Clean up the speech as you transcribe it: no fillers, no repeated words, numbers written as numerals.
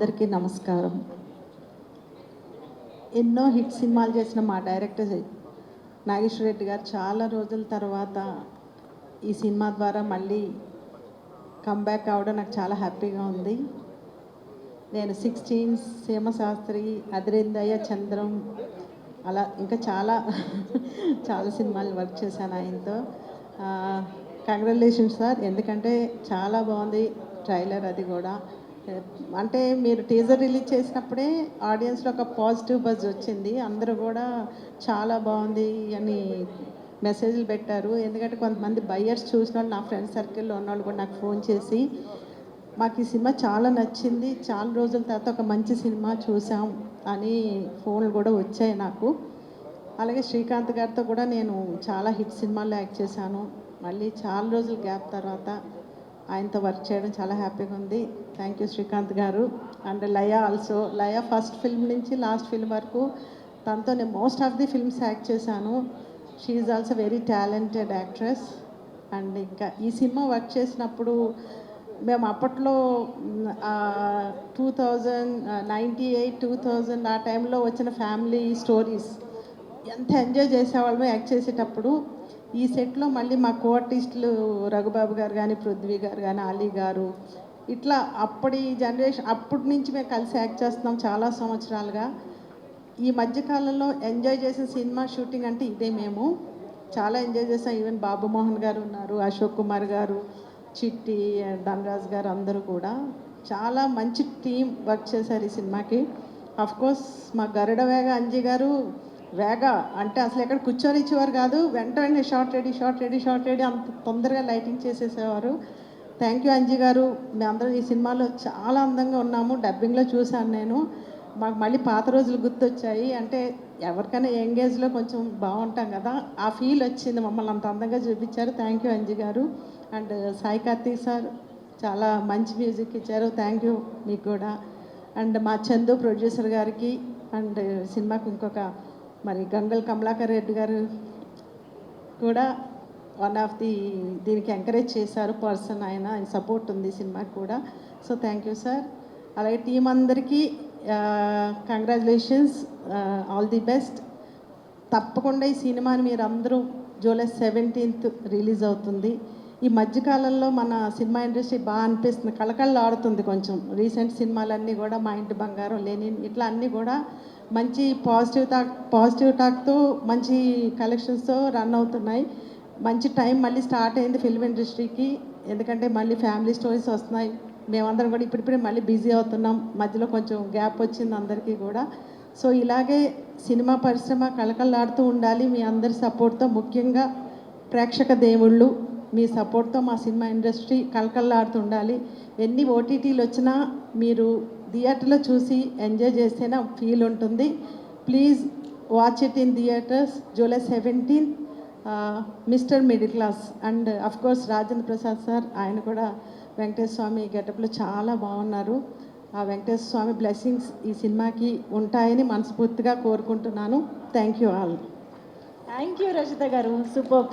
అందరికీ నమస్కారం. ఎన్నో హిట్ సినిమాలు చేసిన మా డైరెక్టర్ నాగేశ్వర రెడ్డి గారు చాలా రోజుల తర్వాత ఈ సినిమా ద్వారా మళ్ళీ కంబ్యాక్ అవ్వడం నాకు చాలా హ్యాపీగా ఉంది. నేను 16, సీమశాస్త్రి, అదిరిందయ్య, చంద్రం, అలా ఇంకా చాలా చాలా సినిమాలు వర్క్ చేశాను ఆయనతో. కంగ్రాచులేషన్స్ సార్, ఎందుకంటే చాలా బాగుంది ట్రైలర్. అది కూడా అంటే మీరు టీజర్ రిలీజ్ చేసినప్పుడే ఆడియన్స్లో ఒక పాజిటివ్ బజ్ వచ్చింది. అందరూ కూడా చాలా బాగుంది అని మెసేజ్లు పెట్టారు. ఎందుకంటే కొంతమంది బయ్యర్స్ చూసిన వాళ్ళు, నా ఫ్రెండ్ సర్కిల్లో ఉన్నవాళ్ళు కూడా నాకు ఫోన్ చేసి మాకు ఈ సినిమా చాలా నచ్చింది, చాలా రోజుల తర్వాత ఒక మంచి సినిమా చూసాం అని ఫోన్లు కూడా వచ్చాయి నాకు. అలాగే శ్రీకాంత్ గారితో కూడా నేను చాలా హిట్ సినిమాల్లో యాక్ట్ చేశాను. మళ్ళీ చాలా రోజుల గ్యాప్ తర్వాత ఆయనతో వర్క్ చేయడం చాలా హ్యాపీగా ఉంది. Thank you Srikanth garu. And Laya also. Laya first film నుంచి లాస్ట్ ఫిల్మ్ వరకు తనతో నేను most of the films act చేశాను. She is also very talented actress. And ఇంకా ఈ సినిమా వర్క్ చేసినప్పుడు మేము అప్పట్లో 1998, 2000 ఆ టైంలో వచ్చిన ఫ్యామిలీ స్టోరీస్ ఎంత ఎంజాయ్ చేసేవాళ్ళమో యాక్ట్ చేసేటప్పుడు. ఈ సెట్లో మళ్ళీ మా కో ఆర్టిస్టులు రఘుబాబు గారు కానీ, పృథ్వీ గారు కానీ, అలీ గారు, ఇట్లా అప్పటి జనరేషన్, అప్పటి నుంచి మేము కలిసి యాక్ట్ చేస్తున్నాం చాలా సంవత్సరాలుగా. ఈ మధ్యకాలంలో ఎంజాయ్ చేసిన సినిమా షూటింగ్ అంటే ఇదే. మేము చాలా ఎంజాయ్ చేసాం. ఈవెన్ బాబు మోహన్ గారు ఉన్నారు, అశోక్ కుమార్ గారు, చిట్టి, ధనరాజ్ గారు, అందరూ కూడా చాలా మంచి టీం వర్క్ చేశారు ఈ సినిమాకి. కోర్స్ మా గరుడ వేగ అంజీ గారు వేగ అంటే అసలు ఎక్కడ కూర్చొని ఇచ్చేవారు కాదు, వెంట వెంటనే short ready, short ready, short ready అంత తొందరగా లైటింగ్ చేసేసేవారు. థ్యాంక్ యూ అంజీ గారు. మేమందరం ఈ సినిమాలో చాలా అందంగా ఉన్నాము. డబ్బింగ్లో చూశాను నేను. మాకు మళ్ళీ పాత రోజులు గుర్తొచ్చాయి. అంటే ఎవరికైనా యంగేజ్లో కొంచెం బాగుంటాం కదా, ఆ ఫీల్ వచ్చింది. మమ్మల్ని అంత అందంగా చూపించారు. థ్యాంక్ యూ అంజీ గారు. అండ్ సాయి కార్తీక్ సార్ చాలా మంచి మ్యూజిక్ ఇచ్చారు. థ్యాంక్ యూ మీకు కూడా. అండ్ మా చందు ప్రొడ్యూసర్ గారికి, అండ్ సినిమాకి ఇంకొక మరి గంగల్ కమలాకర్ రెడ్డి గారు కూడా వన్ ఆఫ్ ది దీనికి ఎంకరేజ్ చేశారు పర్సన్. ఆయన సపోర్ట్ ఉంది సినిమాకి కూడా. So thank you sir. అలాగే టీం అందరికీ కంగ్రాచులేషన్స్, ఆల్ ది బెస్ట్. తప్పకుండా ఈ సినిమాని మీరు అందరూ జూలై 17th రిలీజ్ అవుతుంది. ఈ మధ్యకాలంలో మన సినిమా ఇండస్ట్రీ బాగా అనిపిస్తుంది, కళకళలాడుతుంది కొంచెం. రీసెంట్ సినిమాలన్నీ కూడా మా ఇంటి బంగారం, లెనిన్, ఇట్లా అన్నీ కూడా మంచి పాజిటివ్ టాక్తో మంచి కలెక్షన్స్తో రన్ అవుతున్నాయి. మంచి టైం మళ్ళీ స్టార్ట్ అయింది ఫిల్మ్ ఇండస్ట్రీకి. ఎందుకంటే మళ్ళీ ఫ్యామిలీ స్టోరీస్ వస్తున్నాయి. మేమందరం కూడా ఇప్పుడిప్పుడే మళ్ళీ బిజీ అవుతున్నాం. మధ్యలో కొంచెం గ్యాప్ వచ్చింది అందరికీ కూడా. సో ఇలాగే సినిమా పరిశ్రమ కళకళలాడుతూ ఉండాలి మీ అందరి సపోర్ట్తో. ముఖ్యంగా ప్రేక్షక దేవుళ్ళు మీ సపోర్ట్తో మా సినిమా ఇండస్ట్రీ కళకళలాడుతూ ఉండాలి. ఎన్ని ఓటీటీలు వచ్చినా మీరు థియేటర్లో చూసి ఎంజాయ్ చేస్తేనే ఫీల్ ఉంటుంది. Please watch it in theatres. July 17th mister middle class. And course Rajendra Prasad sir, ఆయన కూడా వెంకటేశ్వర స్వామి గెటప్లో చాలా బాగున్నారు. ఆ వెంకటేశ్వర స్వామి బ్లెస్సింగ్స్ ఈ సినిమాకి ఉంటాయని మనస్ఫూర్తిగా కోరుకుంటున్నాను. Thank you all. Thank you Rajitha గారు. సూపర్.